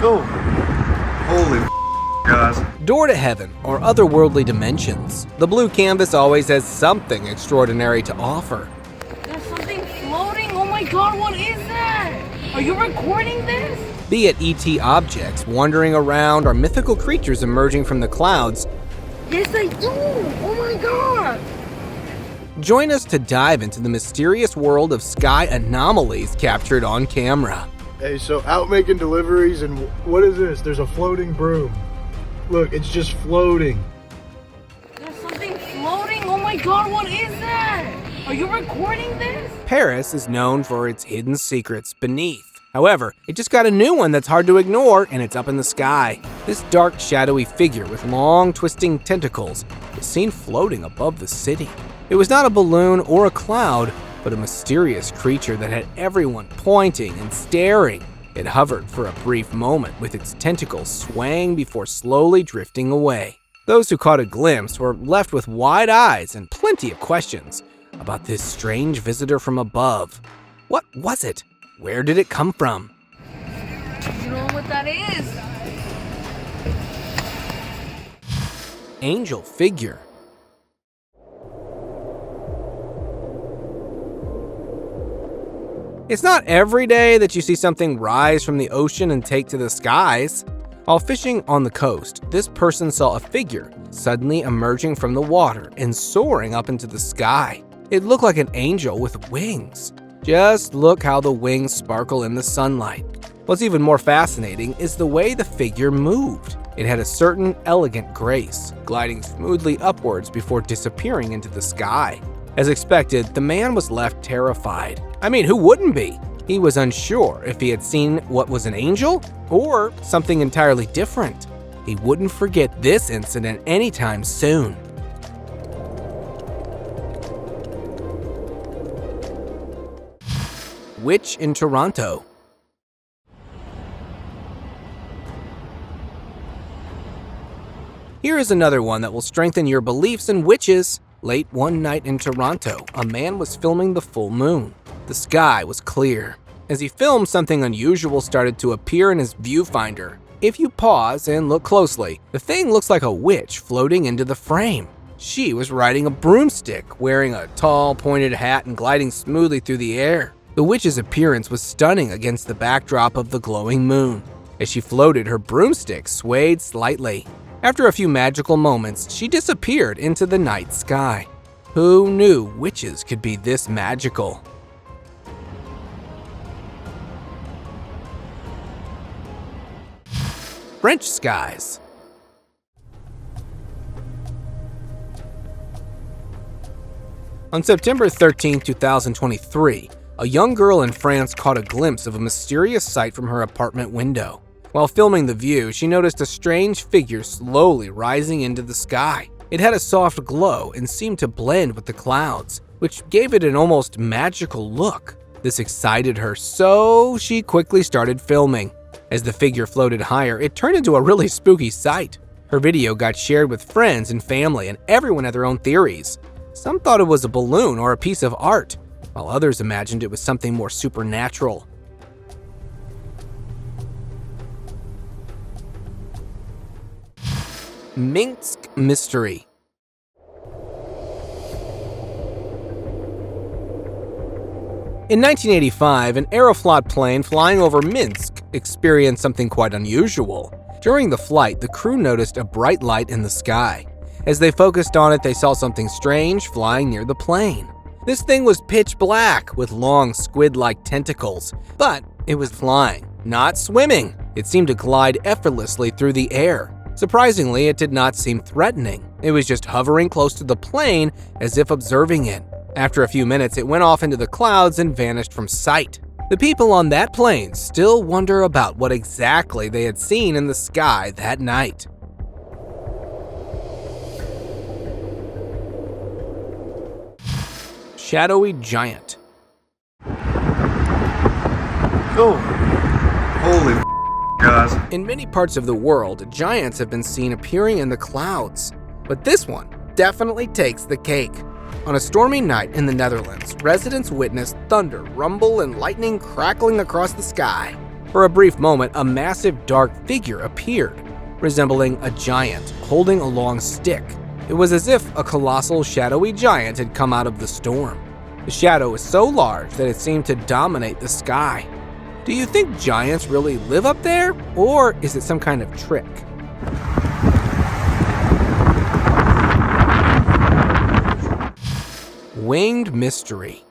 Oh, holy guys. Door to heaven or otherworldly dimensions. The blue canvas always has something extraordinary to offer. There's something floating. Oh my god, what is that? Are you recording this? Be it ET objects wandering around or mythical creatures emerging from the clouds, Yes, I do. Oh my god. join us to dive into the mysterious world of sky anomalies captured on camera. Hey, so out making deliveries, and what is this? There's a floating broom. Look, it's just floating. There's something floating. Oh my god, what is that? Are you recording this? Paris is known for its hidden secrets beneath. However, it just got a new one that's hard to ignore, and it's up in the sky. This dark, shadowy figure with long, twisting tentacles was seen floating above the city. It was not a balloon or a cloud, but a mysterious creature that had everyone pointing and staring. It hovered for a brief moment with its tentacles swaying before slowly drifting away. Those who caught a glimpse were left with wide eyes and plenty of questions about this strange visitor from above. What was it? Where did it come from? You know what that is? Angel figure. It's not every day that you see something rise from the ocean and take to the skies. While fishing on the coast, this person saw a figure suddenly emerging from the water and soaring up into the sky. It looked like an angel with wings. Just look how the wings sparkle in the sunlight. What's even more fascinating is the way the figure moved. It had a certain elegant grace, gliding smoothly upwards before disappearing into the sky. As expected, the man was left terrified. I mean, who wouldn't be? He was unsure if he had seen what was an angel or something entirely different. He wouldn't forget this incident anytime soon. Witch in Toronto. Here is another one that will strengthen your beliefs in witches. Late one night in Toronto, a man was filming the full moon. The sky was clear. As he filmed, something unusual started to appear in his viewfinder. If you pause and look closely, the thing looks like a witch floating into the frame. She was riding a broomstick, wearing a tall, pointed hat and gliding smoothly through the air. The witch's appearance was stunning against the backdrop of the glowing moon. As she floated, her broomstick swayed slightly. After a few magical moments, she disappeared into the night sky. Who knew witches could be this magical? French skies. On September 13, 2023, a young girl in France caught a glimpse of a mysterious sight from her apartment window. While filming the view, she noticed a strange figure slowly rising into the sky. It had a soft glow and seemed to blend with the clouds, which gave it an almost magical look. This excited her, so she quickly started filming. As the figure floated higher, it turned into a really spooky sight. Her video got shared with friends and family, and everyone had their own theories. Some thought it was a balloon or a piece of art, while others imagined it was something more supernatural. Minsk mystery. In 1985, an Aeroflot plane flying over Minsk experienced something quite unusual. During the flight, the crew noticed a bright light in the sky. As they focused on it, they saw something strange flying near the plane. This thing was pitch black with long squid-like tentacles, but it was flying, not swimming. It seemed to glide effortlessly through the air. Surprisingly, it did not seem threatening. It was just hovering close to the plane as if observing it. After a few minutes, it went off into the clouds and vanished from sight. The people on that plane still wonder about what exactly they had seen in the sky that night. Shadowy giant. Oh, holy guys. In many parts of the world, giants have been seen appearing in the clouds, but this one definitely takes the cake. On a stormy night in the Netherlands, residents witnessed thunder, rumble, and lightning crackling across the sky. For a brief moment, a massive dark figure appeared, resembling a giant holding a long stick. It was as if a colossal shadowy giant had come out of the storm. The shadow was so large that it seemed to dominate the sky. Do you think giants really live up there, or is it some kind of trick? Winged mystery.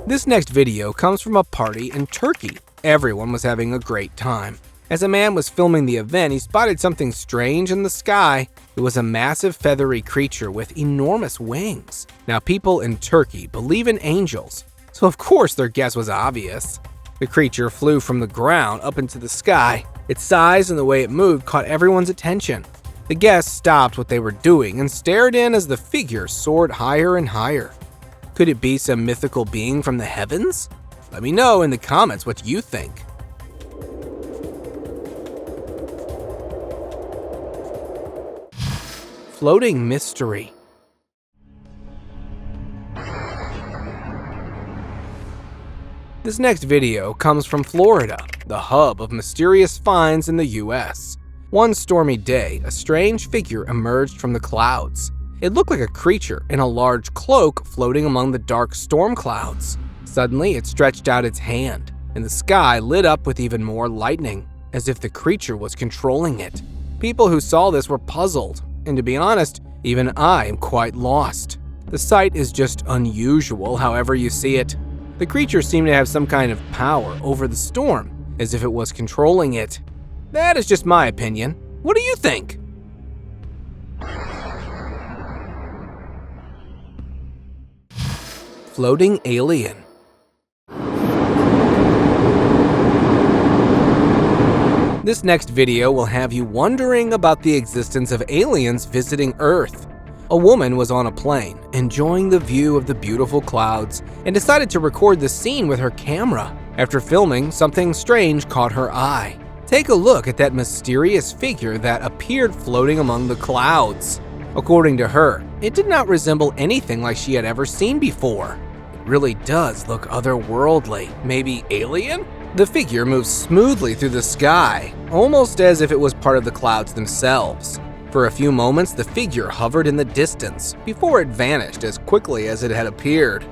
This next video comes from a party in Turkey. Everyone was having a great time. As a man was filming the event, he spotted something strange in the sky. It was a massive feathery creature with enormous wings. Now, people in Turkey believe in angels, so of course their guess was obvious. The creature flew from the ground up into the sky. Its size and the way it moved caught everyone's attention. The guests stopped what they were doing and stared in as the figure soared higher and higher. Could it be some mythical being from the heavens? Let me know in the comments what you think. Floating mystery. This next video comes from Florida, the hub of mysterious finds in the US. One stormy day, a strange figure emerged from the clouds. It looked like a creature in a large cloak floating among the dark storm clouds. Suddenly, it stretched out its hand, and the sky lit up with even more lightning, as if the creature was controlling it. People who saw this were puzzled, and to be honest, even I am quite lost. The sight is just unusual however you see it. The creature seemed to have some kind of power over the storm, as if it was controlling it. That is just my opinion. What do you think? Floating alien. This next video will have you wondering about the existence of aliens visiting Earth. A woman was on a plane, enjoying the view of the beautiful clouds, and decided to record the scene with her camera. After filming, something strange caught her eye. Take a look at that mysterious figure that appeared floating among the clouds. According to her, it did not resemble anything like she had ever seen before. It really does look otherworldly, maybe alien? The figure moves smoothly through the sky, almost as if it was part of the clouds themselves. For a few moments, the figure hovered in the distance before it vanished as quickly as it had appeared.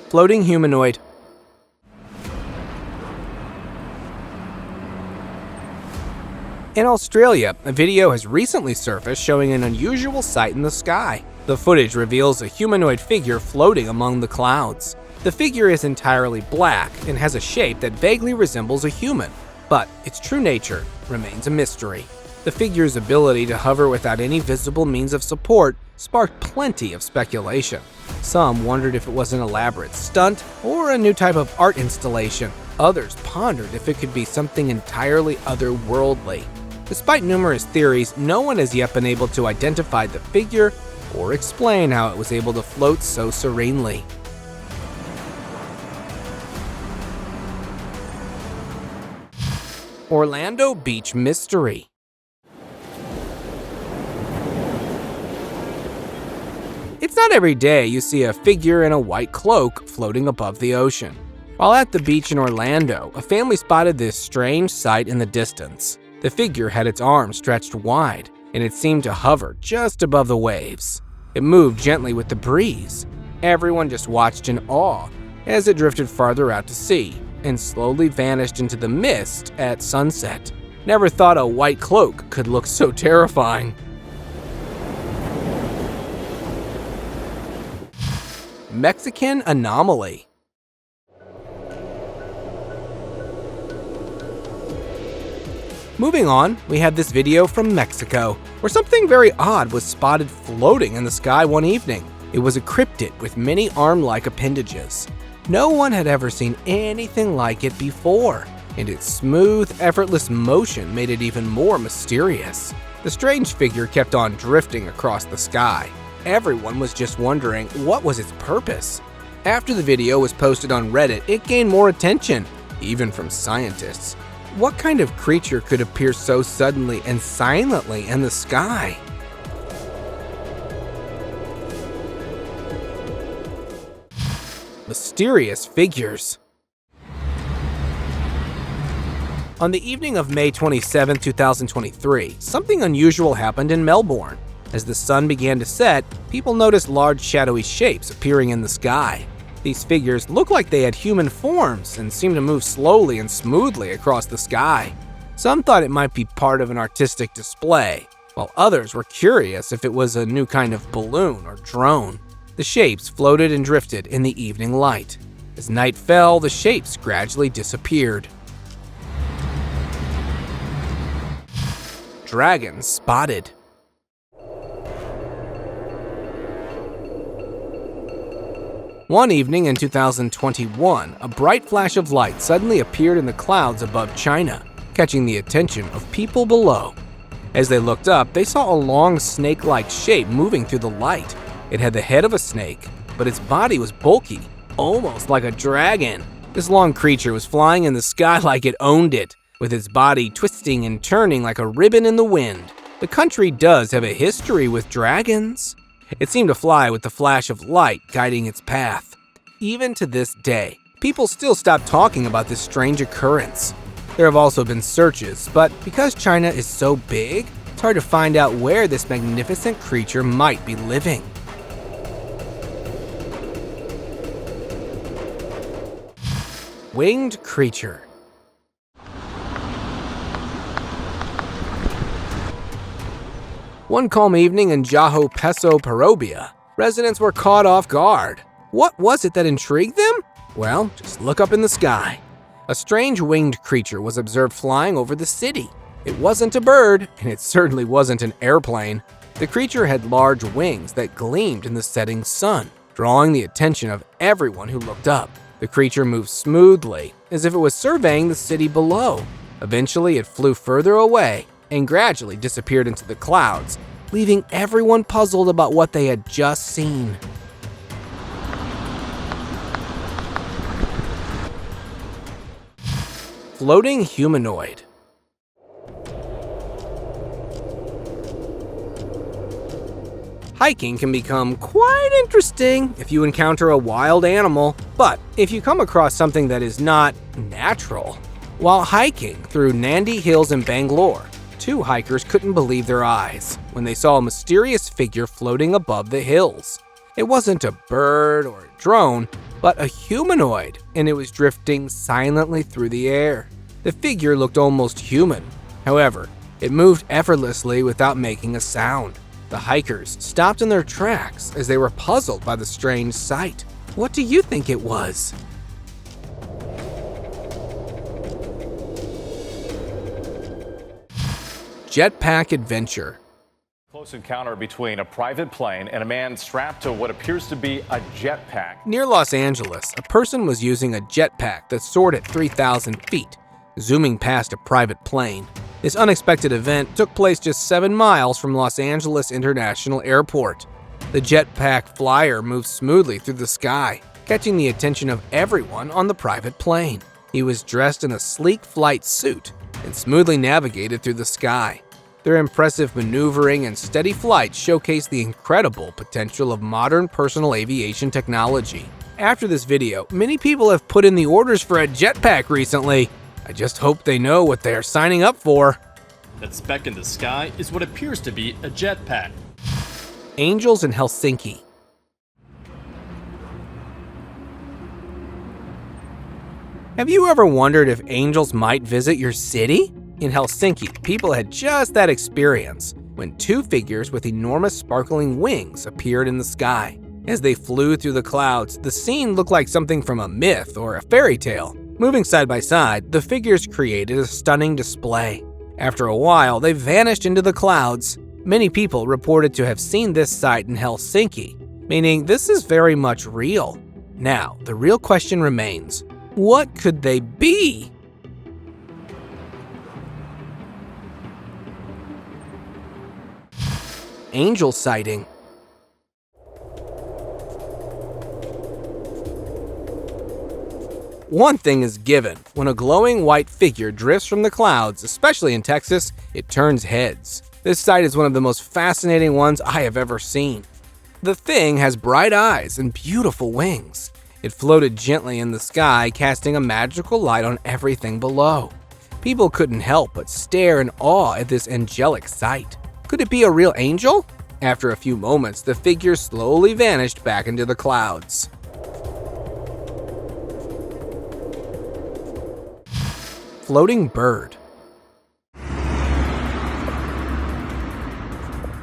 Floating humanoid. In Australia, a video has recently surfaced showing an unusual sight in the sky. The footage reveals a humanoid figure floating among the clouds. The figure is entirely black and has a shape that vaguely resembles a human, but its true nature remains a mystery. The figure's ability to hover without any visible means of support sparked plenty of speculation. Some wondered if it was an elaborate stunt or a new type of art installation. Others pondered if it could be something entirely otherworldly. Despite numerous theories, no one has yet been able to identify the figure or explain how it was able to float so serenely. Orlando Beach mystery. It's not every day you see a figure in a white cloak floating above the ocean. While at the beach in Orlando, a family spotted this strange sight in the distance. The figure had its arms stretched wide, and it seemed to hover just above the waves. It moved gently with the breeze. Everyone just watched in awe as it drifted farther out to sea and slowly vanished into the mist at sunset. Never thought a white cloak could look so terrifying. Mexican anomaly. Moving on, we have this video from Mexico, where something very odd was spotted floating in the sky one evening. It was a cryptid with many arm-like appendages. No one had ever seen anything like it before, and its smooth, effortless motion made it even more mysterious. The strange figure kept on drifting across the sky. Everyone was just wondering what was its purpose. After the video was posted on Reddit, it gained more attention, even from scientists. What kind of creature could appear so suddenly and silently in the sky? Mysterious figures. On the evening of May 27, 2023, something unusual happened in Melbourne. As the sun began to set, people noticed large shadowy shapes appearing in the sky. These figures looked like they had human forms and seemed to move slowly and smoothly across the sky. Some thought it might be part of an artistic display, while others were curious if it was a new kind of balloon or drone. The shapes floated and drifted in the evening light. As night fell, the shapes gradually disappeared. Dragons spotted. One evening in 2021, a bright flash of light suddenly appeared in the clouds above China, catching the attention of people below. As they looked up, they saw a long snake-like shape moving through the light. It had the head of a snake, but its body was bulky, almost like a dragon. This long creature was flying in the sky like it owned it, with its body twisting and turning like a ribbon in the wind. The country does have a history with dragons. It seemed to fly with the flash of light guiding its path. Even to this day, people still stop talking about this strange occurrence. There have also been searches, but because China is so big, it's hard to find out where this magnificent creature might be living. Winged creature. One calm evening in Jaho Peso, Parobia, residents were caught off guard. What was it that intrigued them? Well, just look up in the sky. A strange winged creature was observed flying over the city. It wasn't a bird, and it certainly wasn't an airplane. The creature had large wings that gleamed in the setting sun, drawing the attention of everyone who looked up. The creature moved smoothly, as if it was surveying the city below. Eventually, it flew further away and gradually disappeared into the clouds, leaving everyone puzzled about what they had just seen. Floating humanoid. Hiking can become quite interesting if you encounter a wild animal, but if you come across something that is not natural. While hiking through Nandi Hills in Bangalore, two hikers couldn't believe their eyes when they saw a mysterious figure floating above the hills. It wasn't a bird or a drone, but a humanoid, and it was drifting silently through the air. The figure looked almost human. However, it moved effortlessly without making a sound. The hikers stopped in their tracks as they were puzzled by the strange sight. What do you think it was? Jetpack adventure. Close encounter between a private plane and a man strapped to what appears to be a jetpack. Near Los Angeles, a person was using a jetpack that soared at 3,000 feet, zooming past a private plane. This unexpected event took place just 7 miles from Los Angeles International Airport. The jetpack flyer moved smoothly through the sky, catching the attention of everyone on the private plane. He was dressed in a sleek flight suit and smoothly navigated through the sky. Their impressive maneuvering and steady flight showcased the incredible potential of modern personal aviation technology. After this video, many people have put in the orders for a jetpack recently. I just hope they know what they are signing up for. That speck in the sky is what appears to be a jetpack. Angels in Helsinki. Have you ever wondered if angels might visit your city? In Helsinki, people had just that experience when two figures with enormous sparkling wings appeared in the sky. As they flew through the clouds, the scene looked like something from a myth or a fairy tale. Moving side by side, the figures created a stunning display. After a while, they vanished into the clouds. Many people reported to have seen this sight in Helsinki, meaning this is very much real. Now, the real question remains, what could they be? Angel sighting. One thing is given, when a glowing white figure drifts from the clouds, especially in Texas, it turns heads. This sight is one of the most fascinating ones I have ever seen. The thing has bright eyes and beautiful wings. It floated gently in the sky, casting a magical light on everything below. People couldn't help but stare in awe at this angelic sight. Could it be a real angel? After a few moments, the figure slowly vanished back into the clouds. Floating bird.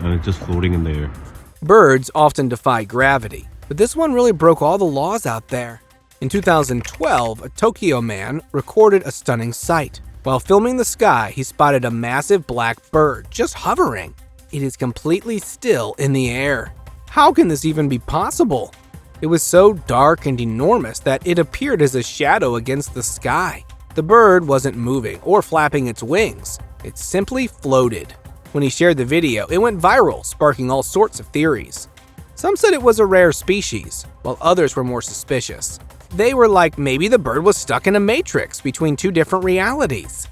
And it's just floating in the air. Birds often defy gravity, but this one really broke all the laws out there. In 2012, a Tokyo man recorded a stunning sight. While filming the sky, he spotted a massive black bird just hovering. It is completely still in the air. How can this even be possible? It was so dark and enormous that it appeared as a shadow against the sky. The bird wasn't moving or flapping its wings. It simply floated. When he shared the video, it went viral, sparking all sorts of theories. Some said it was a rare species, while others were more suspicious. They were like maybe the bird was stuck in a matrix between two different realities.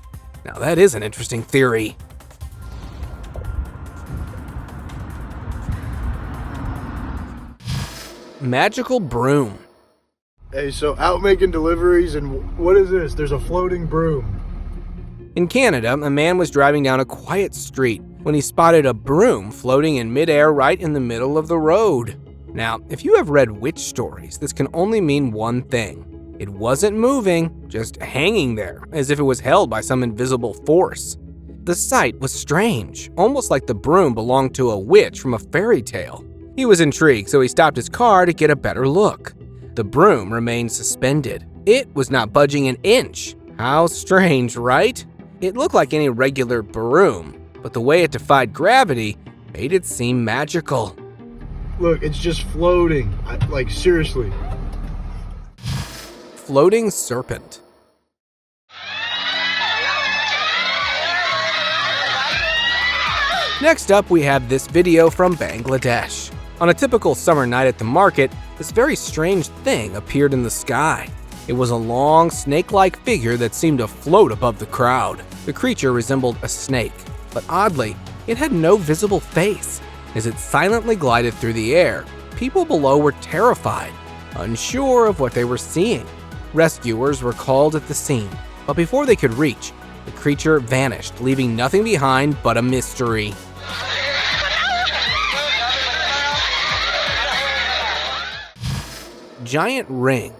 Now that is an interesting theory. Magical broom. Hey, so out making deliveries, and what is this? There's a floating broom. In Canada, a man was driving down a quiet street when he spotted a broom floating in midair right in the middle of the road. Now, if you have read witch stories, this can only mean one thing. It wasn't moving, just hanging there, as if it was held by some invisible force. The sight was strange, almost like the broom belonged to a witch from a fairy tale. He was intrigued, so he stopped his car to get a better look. The broom remained suspended. It was not budging an inch. How strange, right? It looked like any regular broom, but the way it defied gravity made it seem magical. Look, it's just floating. Like, seriously. Floating serpent. Next up, we have this video from Bangladesh. On a typical summer night at the market, this very strange thing appeared in the sky. It was a long, snake-like figure that seemed to float above the crowd. The creature resembled a snake, but oddly, it had no visible face. As it silently glided through the air, people below were terrified, unsure of what they were seeing. Rescuers were called at the scene, but before they could reach, the creature vanished, leaving nothing behind but a mystery. Giant ring.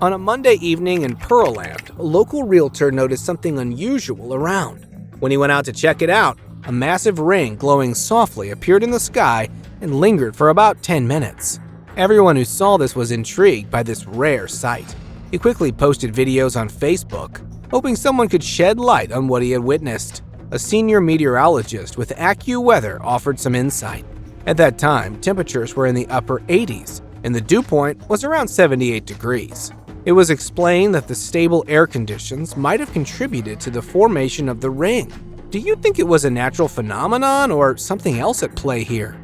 On a Monday evening in Pearland, a local realtor noticed something unusual around. When he went out to check it out, a massive ring glowing softly appeared in the sky and lingered for about 10 minutes. Everyone who saw this was intrigued by this rare sight. He quickly posted videos on Facebook, hoping someone could shed light on what he had witnessed. A senior meteorologist with AccuWeather offered some insight. At that time, temperatures were in the upper 80s, and the dew point was around 78 degrees. It was explained that the stable air conditions might have contributed to the formation of the ring. Do you think it was a natural phenomenon or something else at play here?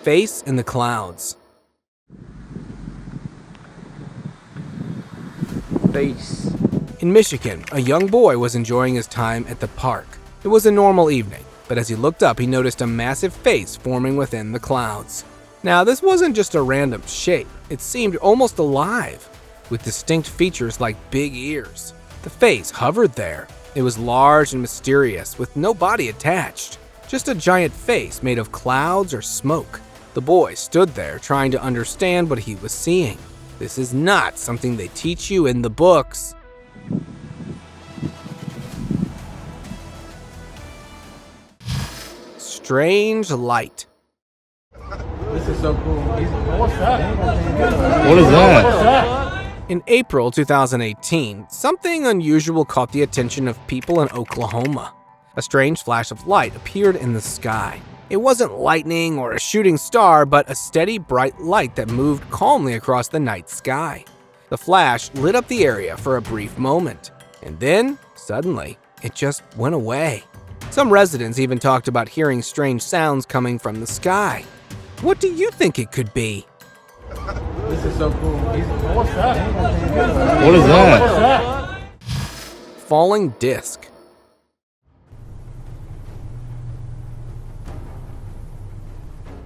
Face in the clouds. Face. In Michigan, a young boy was enjoying his time at the park. It was a normal evening, but as he looked up, he noticed a massive face forming within the clouds. Now, this wasn't just a random shape. It seemed almost alive, with distinct features like big ears. The face hovered there. It was large and mysterious, with no body attached, just a giant face made of clouds or smoke. The boy stood there trying to understand what he was seeing. This is not something they teach you in the books. Strange light. This is so cool. What's that? What is that? In April 2018, something unusual caught the attention of people in Oklahoma. A strange flash of light appeared in the sky. It wasn't lightning or a shooting star, but a steady, bright light that moved calmly across the night sky. The flash lit up the area for a brief moment, and then, suddenly, it just went away. Some residents even talked about hearing strange sounds coming from the sky. What do you think it could be? This is so cool. What's that? What is that? Falling disc.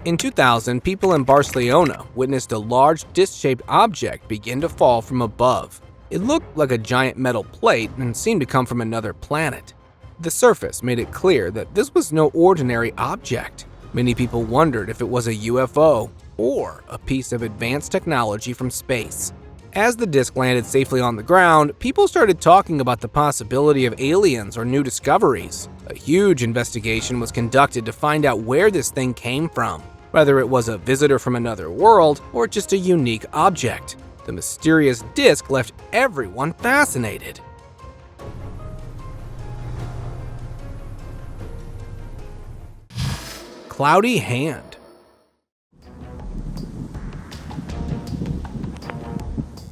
In 2000, people in Barcelona witnessed a large disc-shaped object begin to fall from above. It looked like a giant metal plate and seemed to come from another planet. The surface made it clear that this was no ordinary object. Many people wondered if it was a UFO or a piece of advanced technology from space. As the disc landed safely on the ground, people started talking about the possibility of aliens or new discoveries. A huge investigation was conducted to find out where this thing came from, whether it was a visitor from another world or just a unique object. The mysterious disc left everyone fascinated. Cloudy hand.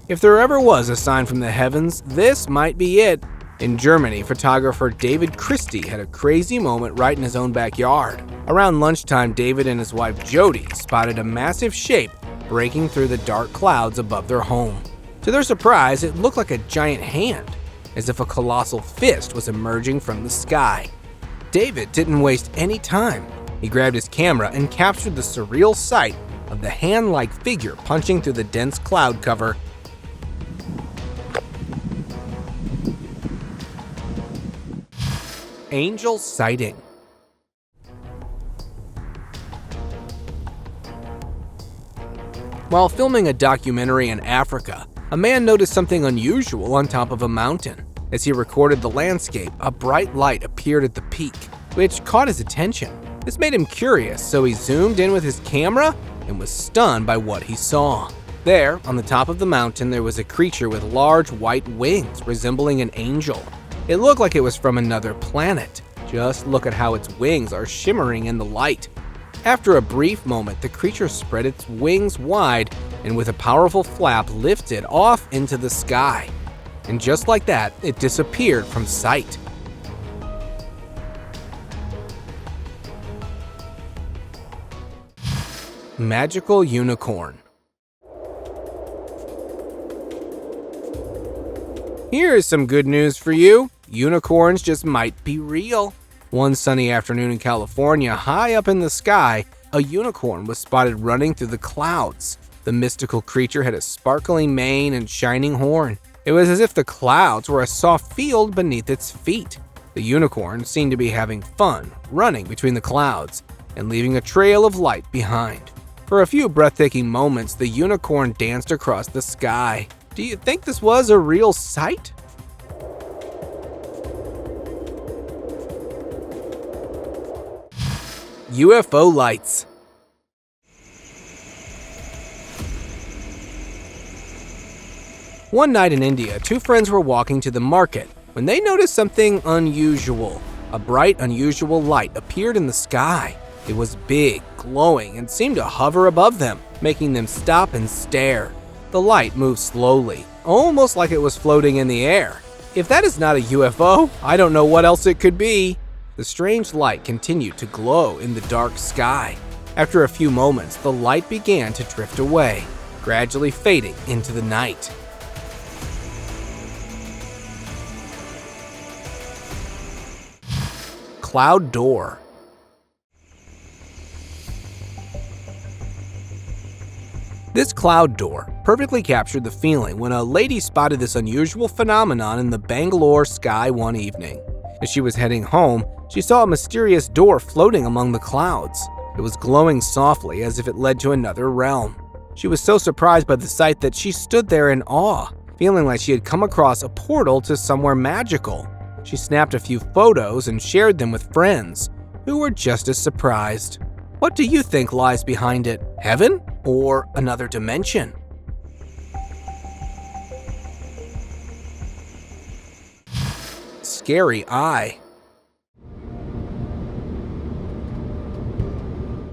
If there ever was a sign from the heavens, this might be it. In Germany, photographer David Christie had a crazy moment right in his own backyard. Around lunchtime, David and his wife Jody spotted a massive shape breaking through the dark clouds above their home. To their surprise, it looked like a giant hand, as if a colossal fist was emerging from the sky. David didn't waste any time. He grabbed his camera and captured the surreal sight of the hand-like figure punching through the dense cloud cover. Angel sighting. While filming a documentary in Africa, a man noticed something unusual on top of a mountain. As he recorded the landscape, a bright light appeared at the peak, which caught his attention. This made him curious, so he zoomed in with his camera and was stunned by what he saw. There, on the top of the mountain, there was a creature with large white wings resembling an angel. It looked like it was from another planet. Just look at how its wings are shimmering in the light. After a brief moment, the creature spread its wings wide and with a powerful flap lifted off into the sky. And just like that, it disappeared from sight. Magical unicorn. Here's some good news for you. Unicorns just might be real. One sunny afternoon in California, high up in the sky, a unicorn was spotted running through the clouds. The mystical creature had a sparkling mane and shining horn. It was as if the clouds were a soft field beneath its feet. The unicorn seemed to be having fun, running between the clouds and leaving a trail of light behind. For a few breathtaking moments, the unicorn danced across the sky. Do you think this was a real sight? UFO lights. One night in India, two friends were walking to the market when they noticed something unusual. A bright, unusual light appeared in the sky. It was big, glowing, and seemed to hover above them, making them stop and stare. The light moved slowly, almost like it was floating in the air. If that is not a UFO, I don't know what else it could be. The strange light continued to glow in the dark sky. After a few moments, the light began to drift away, gradually fading into the night. Cloud door. This cloud door perfectly captured the feeling when a lady spotted this unusual phenomenon in the Bangalore sky one evening. As she was heading home, she saw a mysterious door floating among the clouds. It was glowing softly as if it led to another realm. She was so surprised by the sight that she stood there in awe, feeling like she had come across a portal to somewhere magical. She snapped a few photos and shared them with friends, who were just as surprised. What do you think lies behind it? Heaven or another dimension? Scary eye.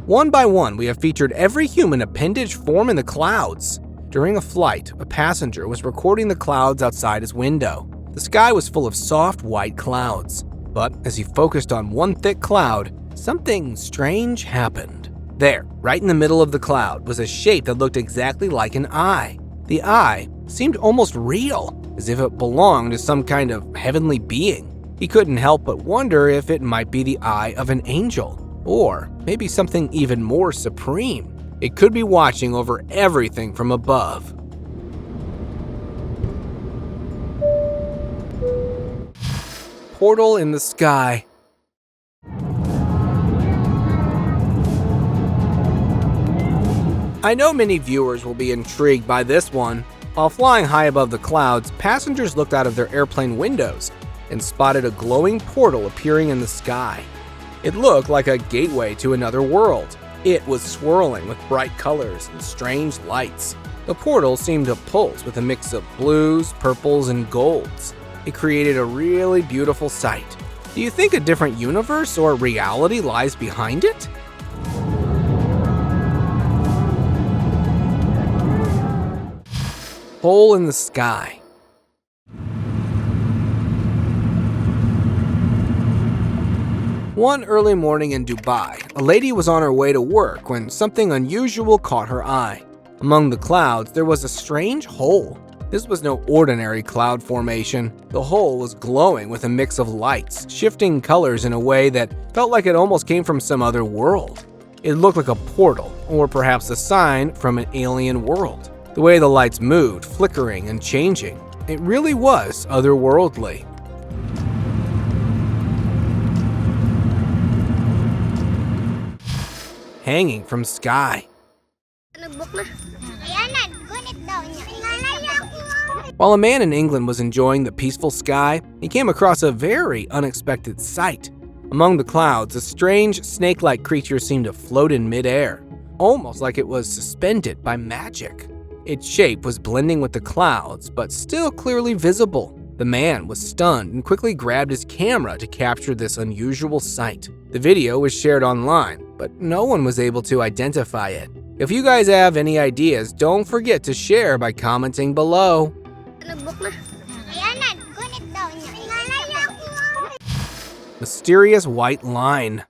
One by one, we have featured every human appendage form in the clouds. During a flight, a passenger was recording the clouds outside his window. The sky was full of soft white clouds, but as he focused on one thick cloud, something strange happened. There, right in the middle of the cloud, was a shape that looked exactly like an eye. The eye seemed almost real, as if it belonged to some kind of heavenly being. He couldn't help but wonder if it might be the eye of an angel, Or maybe something even more supreme. It could be watching over everything from above. Portal in the sky. I know many viewers will be intrigued by this one. While flying high above the clouds, passengers looked out of their airplane windows and spotted a glowing portal appearing in the sky. It looked like a gateway to another world. It was swirling with bright colors and strange lights. The portal seemed to pulse with a mix of blues, purples, and golds. It created a really beautiful sight. Do you think a different universe or reality lies behind it? Hole in the sky. One early morning in Dubai, a lady was on her way to work when something unusual caught her eye. Among the clouds, there was a strange hole. This was no ordinary cloud formation. The hole was glowing with a mix of lights, shifting colors in a way that felt like it almost came from some other world. It looked like a portal, or perhaps a sign from an alien world. The way the lights moved, flickering and changing, it really was otherworldly. Hanging from sky. While a man in England was enjoying the peaceful sky, he came across a very unexpected sight. Among the clouds, a strange snake-like creature seemed to float in midair, almost like it was suspended by magic. Its shape was blending with the clouds, but still clearly visible. The man was stunned and quickly grabbed his camera to capture this unusual sight. The video was shared online, but no one was able to identify it. If you guys have any ideas, don't forget to share by commenting below. Mysterious white line.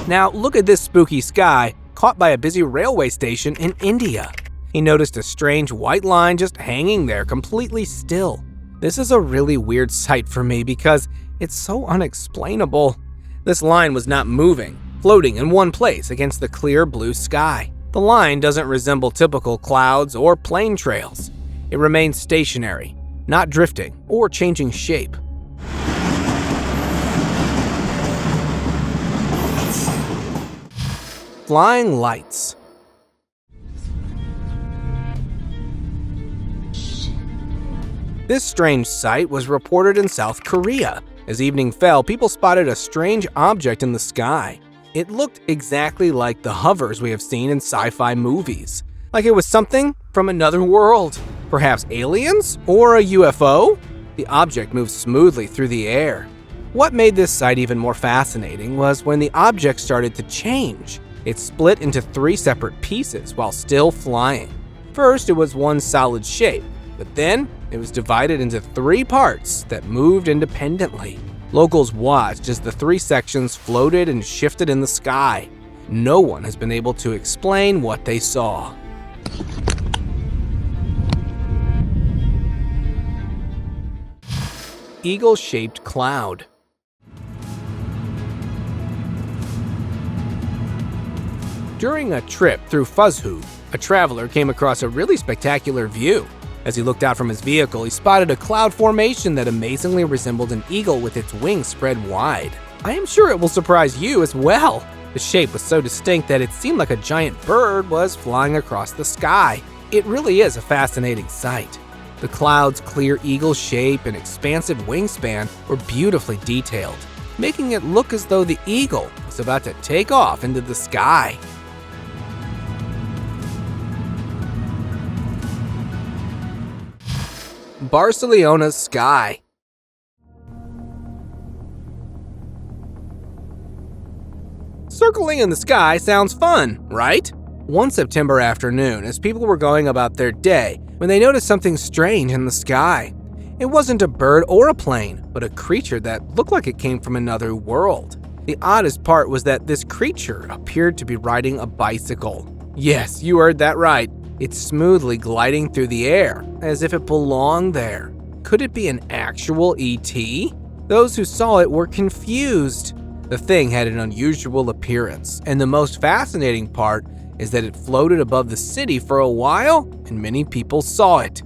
Now look at this spooky sky caught by a busy railway station in India. He noticed a strange white line just hanging there completely still. This is a really weird sight for me because it's so unexplainable. This line was not moving, floating in one place against the clear blue sky. The line doesn't resemble typical clouds or plane trails. It remains stationary, not drifting or changing shape. Flying lights. This strange sight was reported in South Korea. As evening fell, people spotted a strange object in the sky. It looked exactly like the hovers we have seen in sci-fi movies. Like it was something from another world. Perhaps aliens or a UFO? The object moved smoothly through the air. What made this sight even more fascinating was when the object started to change. It split into 3 separate pieces while still flying. First, it was one solid shape, but then it was divided into 3 parts that moved independently. Locals watched as the 3 sections floated and shifted in the sky. No one has been able to explain what they saw. Eagle-shaped cloud. During a trip through Fuzhou, a traveler came across a really spectacular view. As he looked out from his vehicle, he spotted a cloud formation that amazingly resembled an eagle with its wings spread wide. I am sure it will surprise you as well. The shape was so distinct that it seemed like a giant bird was flying across the sky. It really is a fascinating sight. The cloud's clear eagle shape and expansive wingspan were beautifully detailed, making it look as though the eagle was about to take off into the sky. Barcelona's sky. Circling in the sky sounds fun, right? One September afternoon, as people were going about their day, when they noticed something strange in the sky. It wasn't a bird or a plane, but a creature that looked like it came from another world. The oddest part was that this creature appeared to be riding a bicycle. Yes, you heard that right. It's smoothly gliding through the air, as if it belonged there. Could it be an actual ET? Those who saw it were confused. The thing had an unusual appearance, and the most fascinating part is that it floated above the city for a while, and many people saw it.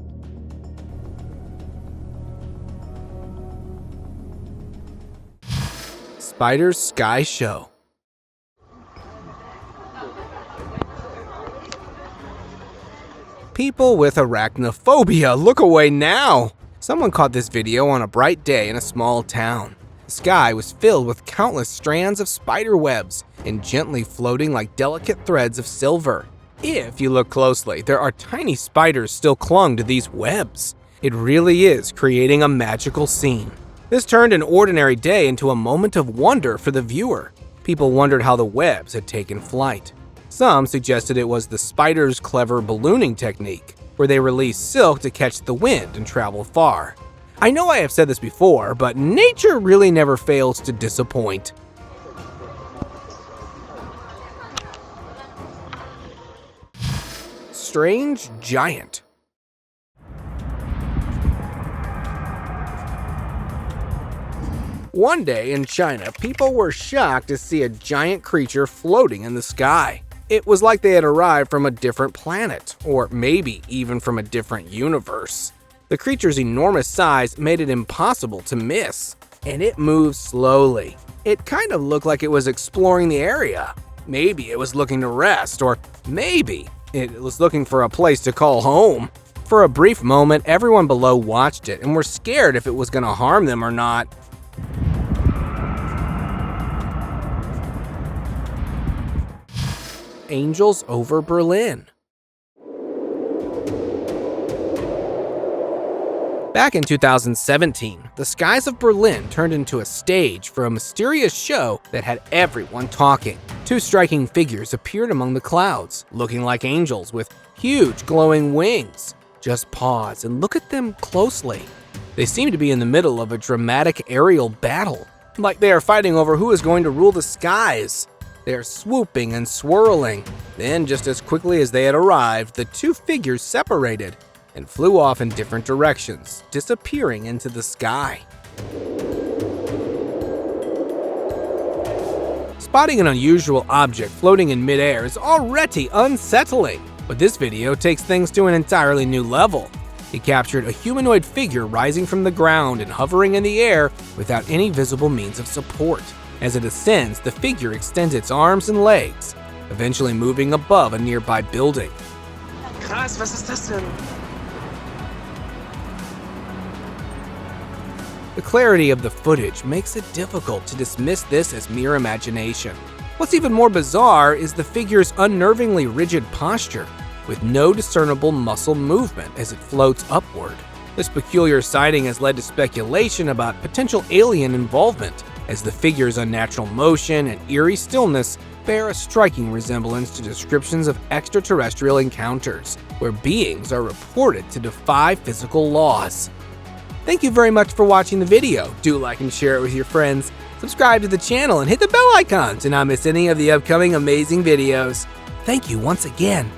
Spider's Sky Show. People with arachnophobia, look away now! Someone caught this video on a bright day in a small town. The sky was filled with countless strands of spider webs and gently floating like delicate threads of silver. If you look closely, there are tiny spiders still clung to these webs. It really is creating a magical scene. This turned an ordinary day into a moment of wonder for the viewer. People wondered how the webs had taken flight. Some suggested it was the spider's clever ballooning technique, where they release silk to catch the wind and travel far. I know I have said this before, but nature really never fails to disappoint. Strange giant. One day in China, people were shocked to see a giant creature floating in the sky. It was like they had arrived from a different planet, or maybe even from a different universe. The creature's enormous size made it impossible to miss, and it moved slowly. It kind of looked like it was exploring the area. Maybe it was looking to rest, or maybe it was looking for a place to call home. For a brief moment, everyone below watched it and were scared if it was going to harm them or not. Angels over Berlin. Back in 2017, the skies of Berlin turned into a stage for a mysterious show that had everyone talking. Two striking figures appeared among the clouds, looking like angels with huge glowing wings. Just pause and look at them closely. They seem to be in the middle of a dramatic aerial battle, like they are fighting over who is going to rule the skies. They are swooping and swirling. Then, just as quickly as they had arrived, the two figures separated and flew off in different directions, disappearing into the sky. Spotting an unusual object floating in midair is already unsettling, but this video takes things to an entirely new level. It captured a humanoid figure rising from the ground and hovering in the air without any visible means of support. As it ascends, the figure extends its arms and legs, eventually moving above a nearby building. Krass, was ist das denn? The clarity of the footage makes it difficult to dismiss this as mere imagination. What's even more bizarre is the figure's unnervingly rigid posture, with no discernible muscle movement as it floats upward. This peculiar sighting has led to speculation about potential alien involvement, as the figure's unnatural motion and eerie stillness bear a striking resemblance to descriptions of extraterrestrial encounters, where beings are reported to defy physical laws. Thank you very much for watching the video. Do like and share it with your friends. Subscribe to the channel and hit the bell icon to not miss any of the upcoming amazing videos. Thank you once again.